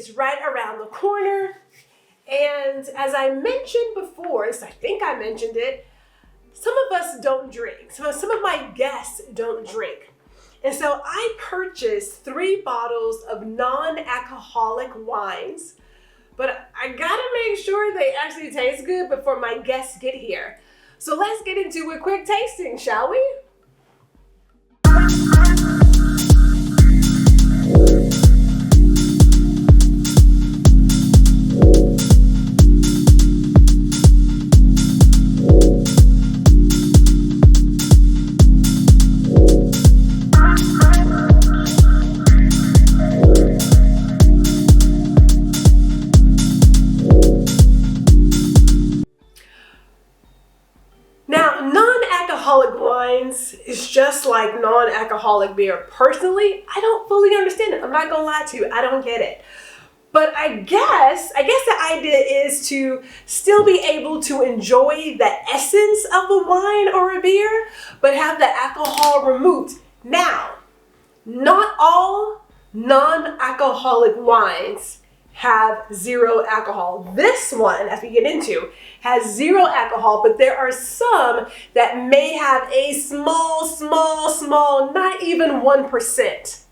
is right around the corner. And as I mentioned before, I think I mentioned it, some of us don't drink. Some of my guests don't drink. And so I purchased 3 bottles of non-alcoholic wines, but I gotta make sure they actually taste good before my guests get here. So let's get into a quick tasting, shall we? Non-alcoholic wines is just like non-alcoholic beer. Personally, I don't fully understand it. I'm not gonna lie to you, I don't get it. But I guess the idea is to still be able to enjoy the essence of a wine or a beer, but have the alcohol removed. Now, not all non-alcoholic wines have 0 alcohol. This one, as we get into, has 0 alcohol, but there are some that may have a small, not even 1%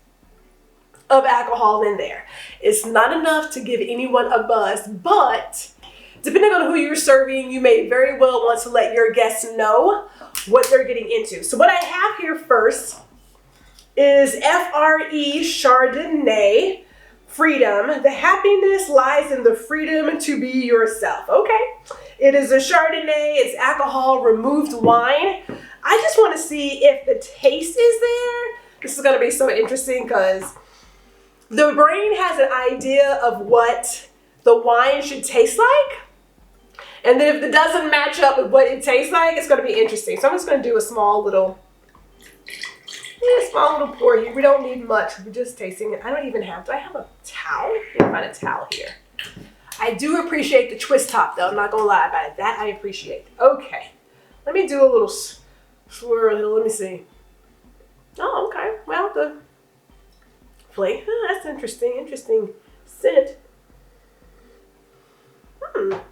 of alcohol in there. It's not enough to give anyone a buzz, but depending on who you're serving, you may very well want to let your guests know what they're getting into. So what I have here first is Fre Chardonnay. Freedom. The happiness lies in the freedom to be yourself. Okay. It is a Chardonnay. It's alcohol removed wine. I just want to see if the taste is there. This is going to be so interesting because the brain has an idea of what the wine should taste like. And then if it doesn't match up with what it tastes like, it's going to be interesting. So I'm just going to do a small little pour here. We don't need much. We're just tasting it. I don't even have, do I have a towel? Let me find a towel here. I do appreciate the twist top though. I'm not going to lie about it. That I appreciate. Okay. Let me do a little swirl. Let me see. Oh, okay. Well, the flake. Oh, that's interesting. Interesting scent. What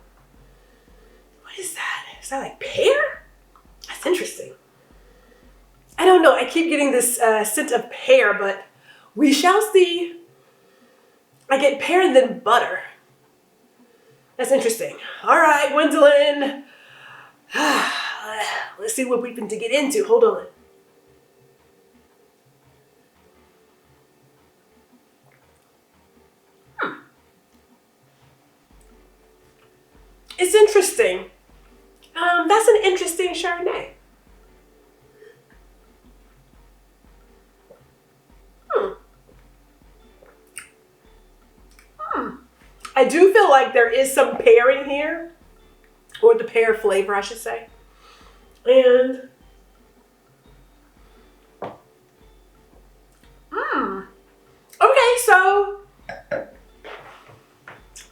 is that? Is that like pear? That's interesting. I don't know. I keep getting this scent of pear, but we shall see. I get pear and then butter. That's interesting. All right, Gwendolyn. Let's see what we've been to get into. Hold on. It's interesting. That's an interesting Chardonnay. I do feel like there is some pear in here, or the pear flavor, I should say. And okay, so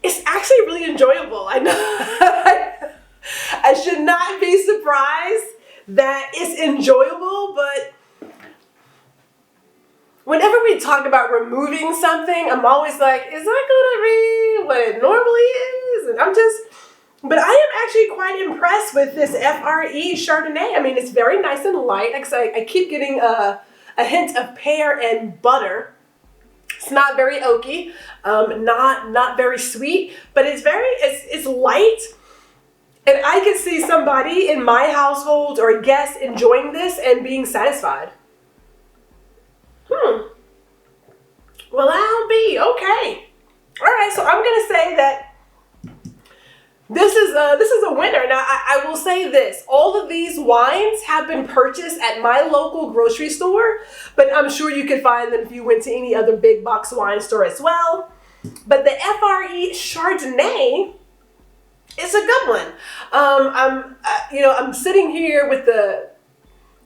it's actually really enjoyable. I know I should not be surprised that it's enjoyable, but whenever we talk about removing something, I'm always like, is that gonna be what it normally is? And but I am actually quite impressed with this Fre Chardonnay. I mean, it's very nice and light. Like I said, I keep getting a hint of pear and butter. It's not very oaky, not very sweet, but it's light. And I could see somebody in my household or a guest enjoying this and being satisfied. Well, I'll be okay. All right, so I'm gonna say that this is a winner. Now, I will say this: all of these wines have been purchased at my local grocery store, but I'm sure you could find them if you went to any other big box wine store as well. But the Fre Chardonnay is a good one. I'm sitting here with the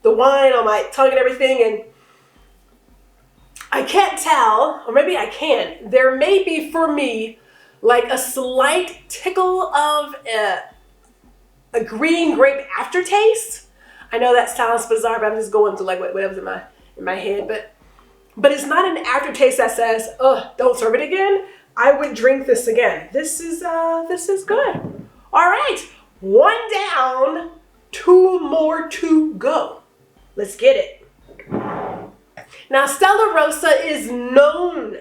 wine on my tongue and everything, and I can't tell, or maybe I can. There may be for me like a slight tickle of a green grape aftertaste. I know that sounds bizarre, but I'm just going to like whatever's in my head. But it's not an aftertaste that says, "Oh, don't serve it again." I would drink this again. This is good. All right, 1 down, 2 more to go. Let's get it. Now, Stella Rosa is known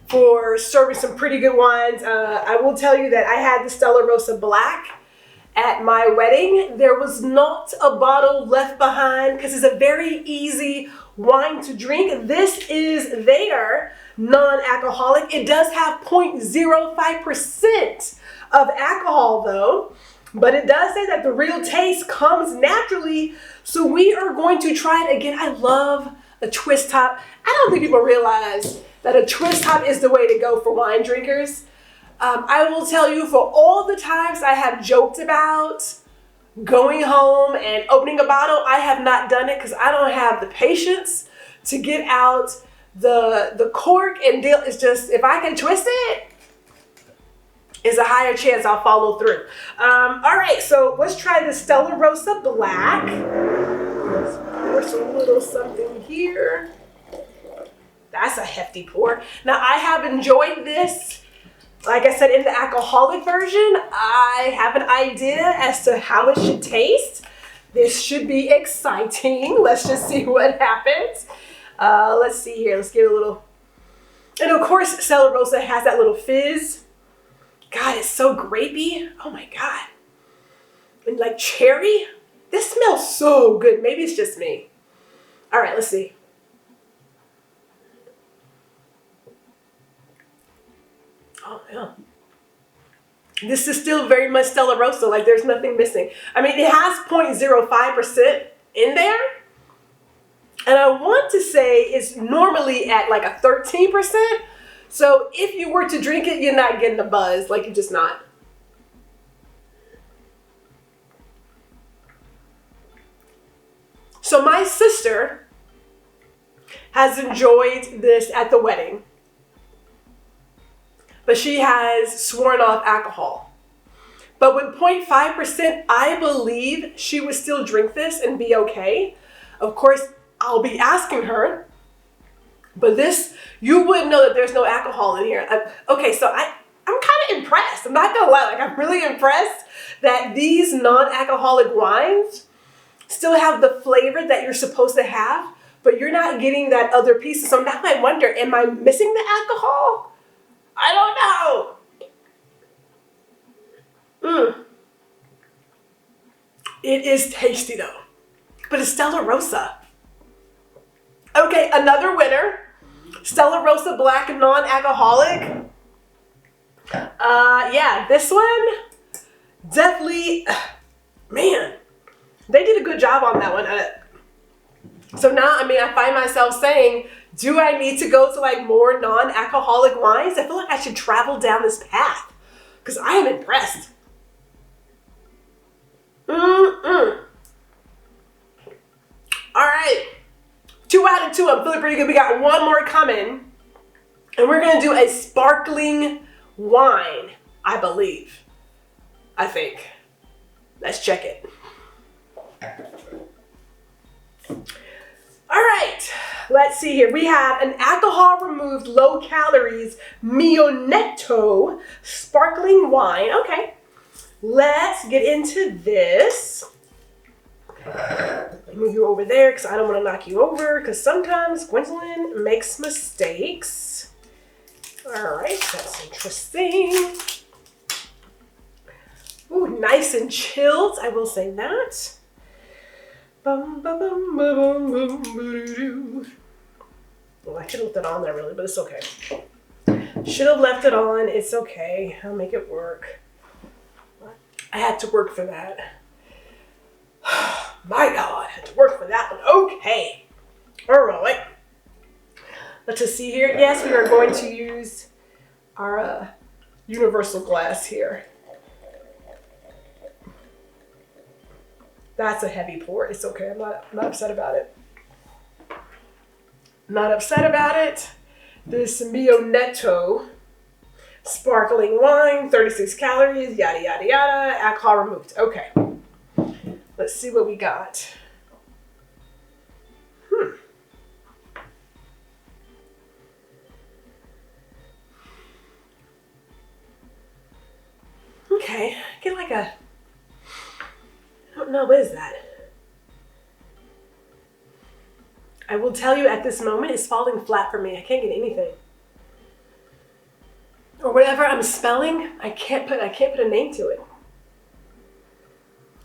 for serving some pretty good wines. I will tell you that I had the Stella Rosa Black at my wedding. There was not a bottle left behind because it's a very easy wine to drink. This is their non-alcoholic. It does have 0.05% of alcohol though, but it does say that the real taste comes naturally. So we are going to try it again. I love a twist top. I don't think people realize that a twist top is the way to go for wine drinkers. I will tell you, for all the times I have joked about going home and opening a bottle, I have not done it because I don't have the patience to get out the cork and deal. It's just, if I can twist it, is a higher chance I'll follow through. All right, so let's try the Stella Rosa Black. Let's pour some little something here. That's a hefty pour. Now, I have enjoyed this. Like I said, in the alcoholic version, I have an idea as to how it should taste. This should be exciting. Let's just see what happens. Let's see here. Let's get a little. And of course, Stella Rosa has that little fizz. God, it's so grapey. Oh my God. And like cherry. This smells so good. Maybe it's just me. All right, let's see. Oh, yeah. This is still very much Stella Rosa. Like, there's nothing missing. I mean, it has 0.05% in there. And I want to say it's normally at like a 13%. So if you were to drink it, you're not getting the buzz. Like, you're just not. So my sister has enjoyed this at the wedding. But she has sworn off alcohol. But with 0.5%, I believe she would still drink this and be okay. Of course, I'll be asking her. But this, you wouldn't know that there's no alcohol in here. Okay, so I'm kind of impressed. I'm not going to lie. Like, I'm really impressed that these non-alcoholic wines still have the flavor that you're supposed to have, but you're not getting that other piece. So now I wonder, am I missing the alcohol? I don't know. It is tasty though, but it's Stella Rosa. Okay, another winner. Stella Rosa Black non-alcoholic. Yeah, this one definitely, man, they did a good job on that one. So now, I mean, I find myself saying, do I need to go to like more non-alcoholic wines? I feel like I should travel down this path because I am impressed. All right. 2 out of 2. I'm feeling pretty good. We got one more coming. And we're going to do a sparkling wine, I believe. I think. Let's check it. All right, let's see here. We have an alcohol-removed, low-calories Mionetto Sparkling Wine. Okay, let's get into this. Move you over there because I don't want to knock you over because sometimes Gwendolyn makes mistakes. All right, that's interesting. Ooh, nice and chilled, I will say that. Bum, ba, bum, ba, bum, bum, ba, well, I should have left it on there really, but it's okay. Should have left it on. It's okay. I'll make it work. I had to work for that. My God, I had to work for that one. Okay. All right. Let's just see here. Yes, we are going to use our universal glass here. That's a heavy pour. It's okay. I'm not upset about it. Not upset about it. This Mionetto Sparkling Wine, 36 calories, yada, yada, yada. Alcohol removed. Okay. Let's see what we got. Okay, get like a, I don't know, what is that? I will tell you at this moment, it's falling flat for me. I can't get anything. Or whatever I'm spelling, I can't put a name to it.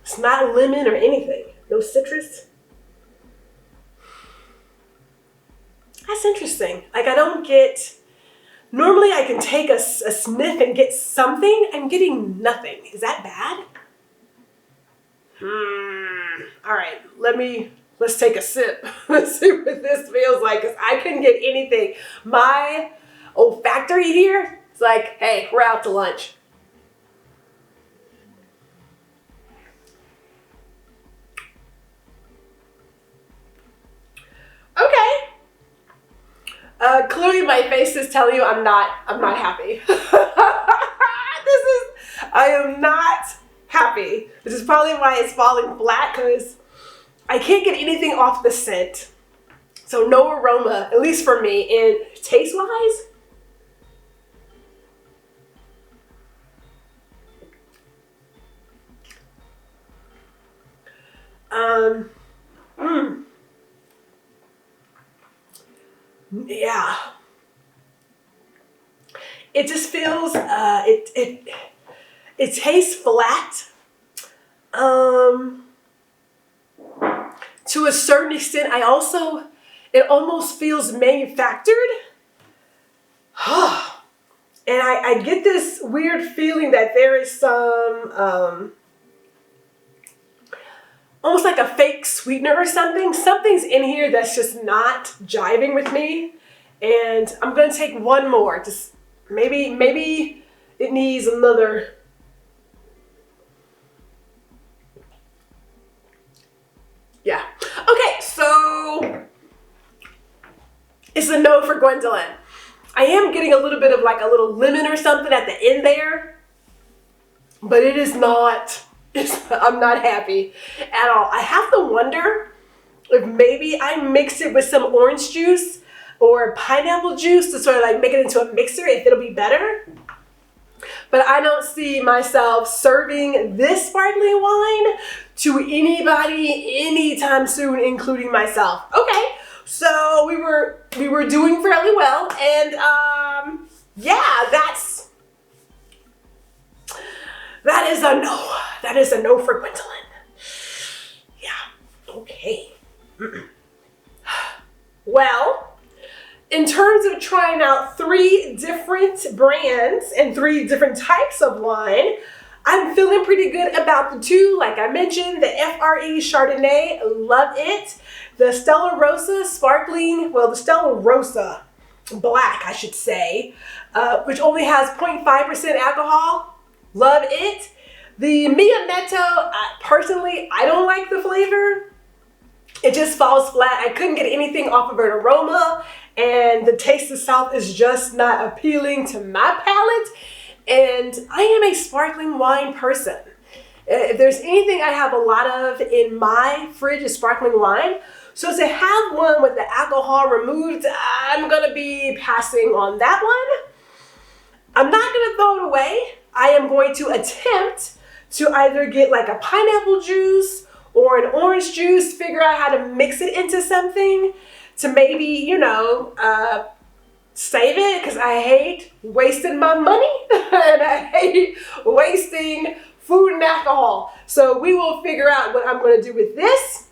It's not lemon or anything. No citrus. That's interesting. Like I don't get, normally I can take a sniff and get something. I'm getting nothing. Is that bad? All right, let's take a sip. Let's see what this feels like, because I couldn't get anything. My olfactory here, it's like, hey, we're out to lunch. Okay. Clearly my face is telling you I'm not happy. I am not happy. Which is probably why it's falling flat, because I can't get anything off the scent. So no aroma, at least for me. And taste-wise, yeah. It just feels, it tastes flat. To a certain extent, it almost feels manufactured. And I get this weird feeling that there is some, almost like a fake sweetener or something. Something's in here that's just not jiving with me. And I'm going to take one more. Just maybe it needs another. Yeah. Okay, so it's a no for Gwendolyn. I am getting a little bit of like a little lemon or something at the end there, but it is not, I'm not happy at all. I have to wonder if maybe I mix it with some orange juice or pineapple juice to sort of like make it into a mixer, if it'll be better. But I don't see myself serving this sparkling wine to anybody anytime soon, including myself. Okay, so we were doing fairly well, and yeah, that is a no. That is a no for Gwendolyn. Yeah. Okay. Well, in terms of trying out 3 different brands and 3 different types of wine, I'm feeling pretty good about the 2. Like I mentioned, the Fre Chardonnay, love it. The Stella Rosa Sparkling, well, the Stella Rosa Black, I should say, which only has 0.5% alcohol, love it. The Mionetto, personally, I don't like the flavor. It just falls flat. I couldn't get anything off of an aroma, and the taste itself is just not appealing to my palate. And I am a sparkling wine person. If there's anything I have a lot of in my fridge is sparkling wine. So to have one with the alcohol removed, I'm gonna be passing on that one. I'm not gonna throw it away. I am going to attempt to either get like a pineapple juice or an orange juice, figure out how to mix it into something to maybe, you know, save it, because I hate wasting my money and I hate wasting food and alcohol. So we will figure out what I'm going to do with this.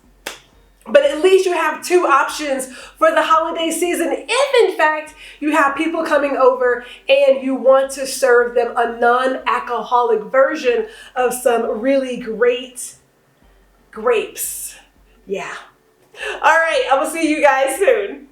But at least you have 2 options for the holiday season. If in fact you have people coming over and you want to serve them a non-alcoholic version of some really great grapes. Yeah. All right, I will see you guys soon.